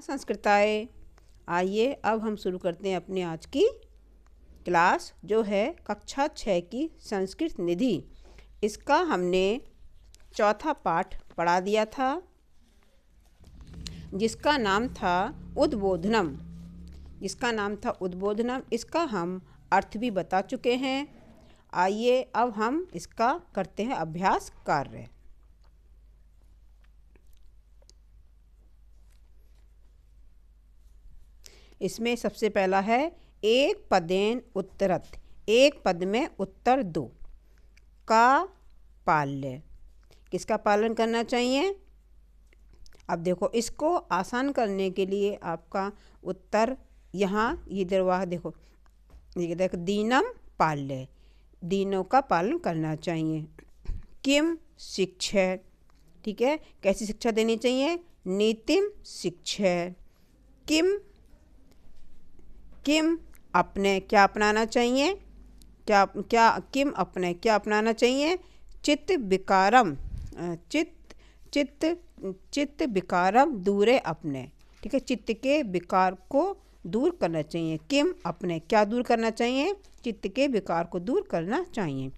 संस्कृताय। आइए अब हम शुरू करते हैं अपनी आज की क्लास, जो है कक्षा 6 की संस्कृत निधि। इसका हमने चौथा पाठ पढ़ा दिया था, जिसका नाम था उद्बोधनम। इसका हम अर्थ भी बता चुके हैं। आइए अब हम इसका करते हैं अभ्यास कार्य। इसमें सबसे पहला है एक पदेन उत्तरत, एक पद में उत्तर दो। का पाल्य, किसका पालन करना चाहिए। अब देखो, इसको आसान करने के लिए आपका उत्तर यहाँ ये निर्वाह देखो, ये देखो दीनम पाल्य, दीनों का पालन करना चाहिए। किम शिक्षा, ठीक है, कैसी शिक्षा देनी चाहिए। नीतिम शिक्षा। किम किम अपने क्या अपनाना चाहिए, किम अपने क्या अपनाना चाहिए। चित्त विकारम, चित्त विकारम दूरे अपने, ठीक है, चित्त के विकार को दूर करना चाहिए। किम अपने क्या दूर करना चाहिए, चित्त के विकार को दूर करना चाहिए।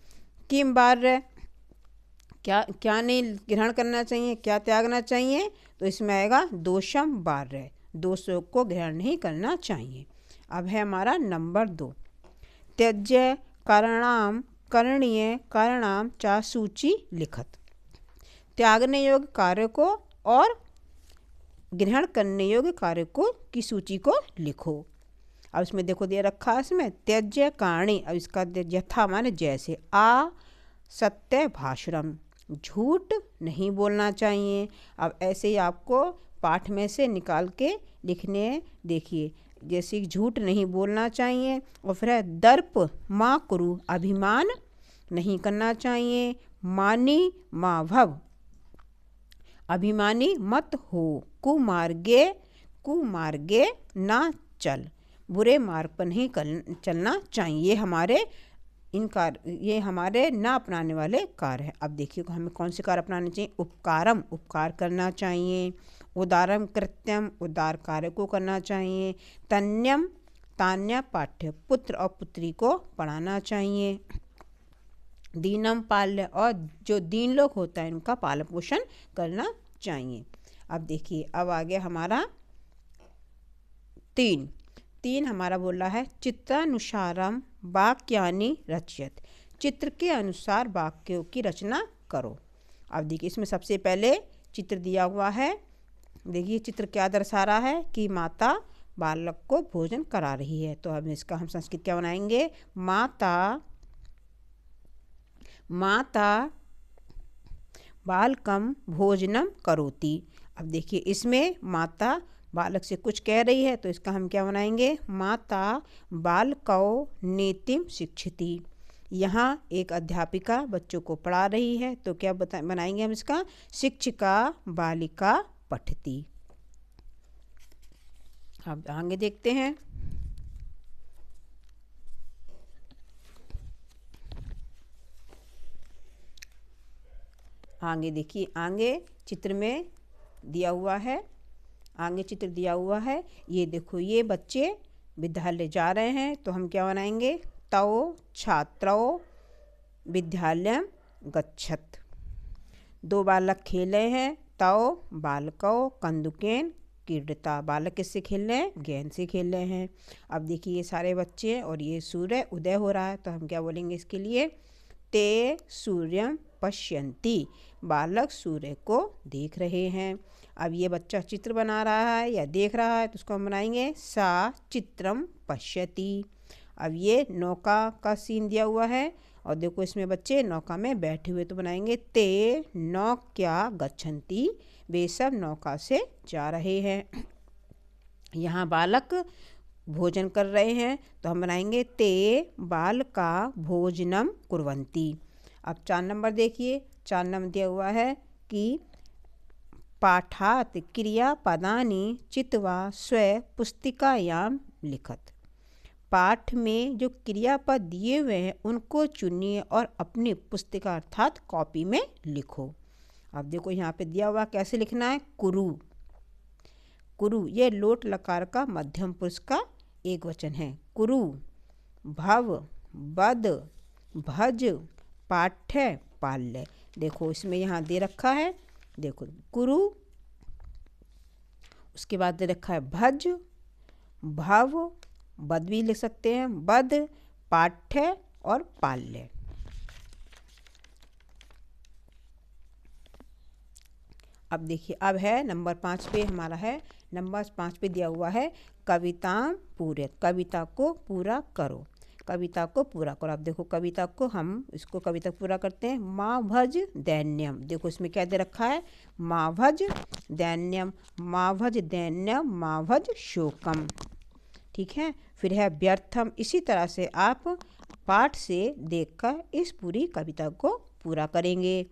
किम बार्य, क्या नहीं ग्रहण करना चाहिए, क्या त्यागना चाहिए। तो इसमें आएगा दोषम बार्य, दोषों को ग्रहण नहीं करना चाहिए। अब है हमारा नंबर 2, त्यज्य करणाम करणीय करणाम चा सूची लिखत। त्यागने योग्य कार्य को और ग्रहण करने योग्य कार्य को की सूची को लिखो। अब इसमें देखो दिया रखा है इसमें त्यज्य कारणी। अब इसका यथा माने जैसे। आ सत्य भाषणम, झूठ नहीं बोलना चाहिए। अब ऐसे ही आपको पाठ में से निकाल के लिखने, देखिए जैसे झूठ नहीं बोलना चाहिए। और फिर है दर्प माँ कुरु, अभिमान नहीं करना चाहिए। मानी माँ भव, अभिमानी मत हो। कुमार्गे ना चल, बुरे मार्ग पर नहीं चलना चाहिए। ये हमारे ना अपनाने वाले कार्य हैं। अब देखिए हमें कौन से कार्य अपनाने चाहिए। उपकारम, उपकार करना चाहिए। उदारम कृत्यम, उदार कार्य को करना चाहिए। तन्यम तान्या पाठ्य, पुत्र और पुत्री को पढ़ाना चाहिए। दीनम पाल्य, और जो दीन लोग होता है उनका पालन पोषण करना चाहिए। अब देखिए अब आ गया हमारा 3 हमारा बोल रहा है चित्रानुसारम वाक्यानि रचयत, चित्र के अनुसार वाक्यों की रचना करो। अब देखिए इसमें सबसे पहले चित्र दिया हुआ है। देखिए चित्र क्या दर्शा रहा है कि माता बालक को भोजन करा रही है। तो अब इसका हम संस्कृत क्या बनाएंगे। माता बालकम भोजनम करोति। अब देखिए इसमें माता बालक से कुछ कह रही है, तो इसका हम क्या बनाएंगे। माता बालकौ नीतिम शिक्षति। यहाँ एक अध्यापिका बच्चों को पढ़ा रही है, तो क्या बनाएंगे हम इसका। शिक्षिका बालिका पठती। अब आगे देखते हैं। आगे देखिए, आगे चित्र में दिया हुआ है, ये देखो ये बच्चे विद्यालय जा रहे हैं, तो हम क्या बनाएंगे। तौ छात्रौ विद्यालयम गच्छत। 2 बालक खेल रहे हैं। तौ बालकौ कंदुकेन क्रीडता, बालक किससे खेल रहे हैं, गेंद से खेल रहे हैं। अब देखिए ये सारे बच्चे और ये सूर्य उदय हो रहा है, तो हम क्या बोलेंगे इसके लिए। ते सूर्यम पश्यन्ति, बालक सूर्य को देख रहे हैं। अब ये बच्चा चित्र बना रहा है या देख रहा है, तो उसको हम बनाएंगे सा चित्रम पश्यति। अब ये नौका का सीन दिया हुआ है, और देखो इसमें बच्चे नौका में बैठे हुए, तो बनाएंगे ते नौक्या गच्छन्ति, वे सब नौका से जा रहे हैं। यहाँ बालक भोजन कर रहे हैं, तो हम बनाएंगे ते बालका भोजनम कुर्वन्ति। अब 4 नंबर देखिए, 4 नंबर दिया हुआ है कि पाठात क्रियापदानि चित्वा स्व पुस्तिकायाम लिखत। पाठ में जो क्रियापद दिए हुए हैं उनको चुनिए और अपनी पुस्तिका अर्थात कॉपी में लिखो। अब देखो यहाँ पे दिया हुआ कैसे लिखना है। कुरु, कुरु, ये लोट लकार का मध्यम पुरुष का एक वचन है। कुरु, भव, बद, भज, पाठ्य, पाल्य। देखो इसमें यहाँ दे रखा है, देखो कुरु, उसके बाद दे रखा है भज, भव, बद भी लिख सकते हैं, बद, पाठ्य और पाल्य। अब देखिए, अब है नंबर 5 पे हमारा है, नंबर 5 पे दिया हुआ है कविता पूरे, कविता को पूरा करो, कविता को पूरा करो। अब देखो कविता को हम इसको कविता पूरा करते हैं। माँ भज दैन्यम, देखो इसमें क्या दे रखा है, माँ भज दैन्यम, माँ भज दैन्यम, माँ भज शोकम। ठीक है, फिर है व्यर्थम। इसी तरह से आप पाठ से देखकर इस पूरी कविता को पूरा करेंगे।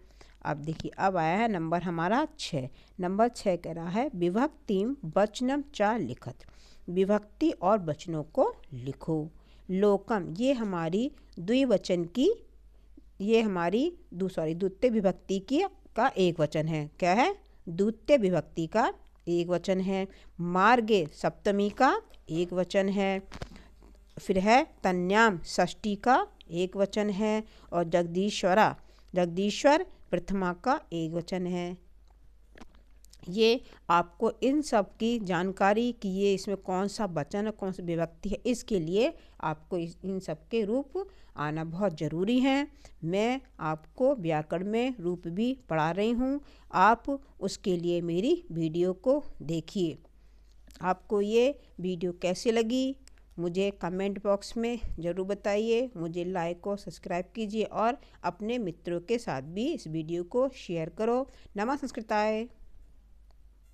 अब देखिए, अब आया है नंबर हमारा 6। नंबर 6 कह रहा है विभक्तिम वचनम चा लिखत, विभक्ति और वचनों को लिखो। लोकम, ये हमारी द्विवचन की, ये हमारी द्वितीय विभक्ति की का एक वचन है। क्या है, द्वितीय विभक्ति का एक वचन है। मार्गे, सप्तमी का एक वचन है। फिर है तन्याम, षष्ठी का एक वचन है। और जगदीश्वरा, जगदीश्वर प्रथमा का एक वचन है। ये आपको इन सब की जानकारी कि ये इसमें कौन सा वचन और कौन सी विभक्ति है, इसके लिए आपको इन सब के रूप आना बहुत ज़रूरी है। मैं आपको व्याकरण में रूप भी पढ़ा रही हूँ, आप उसके लिए मेरी वीडियो को देखिए। आपको ये वीडियो कैसी लगी मुझे कमेंट बॉक्स में ज़रूर बताइए। मुझे लाइक और सब्सक्राइब कीजिए और अपने मित्रों के साथ भी इस वीडियो को शेयर करो। नमः संस्कृताय।